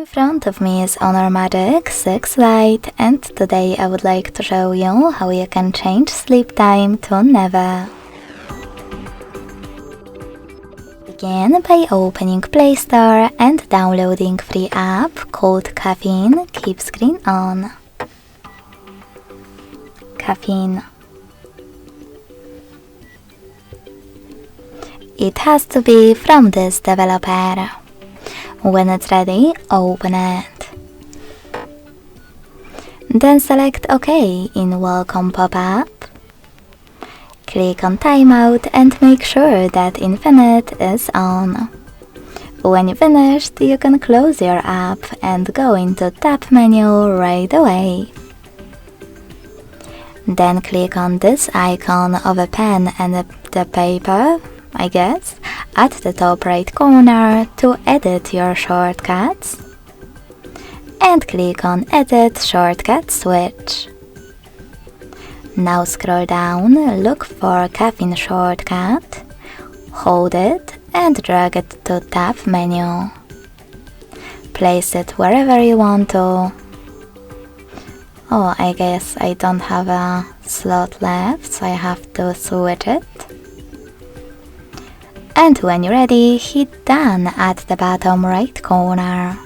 In front of me is Honor Magic 6 Lite, and today I would like to show you how you can change sleep time to never. Begin by opening Play Store and downloading free app called Caffeine. Keep screen on. Caffeine. It has to be from this developer. When it's ready, open it. Then select OK in Welcome pop-up. Click on Timeout and make sure that Infinite is on. When you're finished, you can close your app and go into Tab menu right away. Then click on this icon of a pen and the paper, I guess, at the top right corner to edit your shortcuts. And click on Edit Shortcut Switch. Now scroll down, look for Caffeine shortcut, hold it and drag it to Tab menu. Place it wherever you want to. Oh, I guess I don't have a slot left, so I have to switch it. And when you're ready, hit Done at the bottom right corner.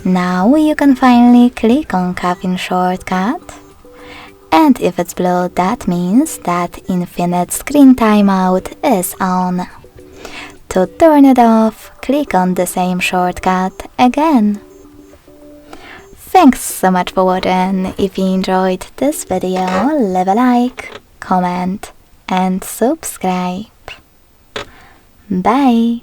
Now you can finally click on Caffeine shortcut. And if it's blue, that means that Infinite Screen Timeout is on. To turn it off, click on the same shortcut again. Thanks so much for watching. If you enjoyed this video, leave a like, comment and subscribe. Bye!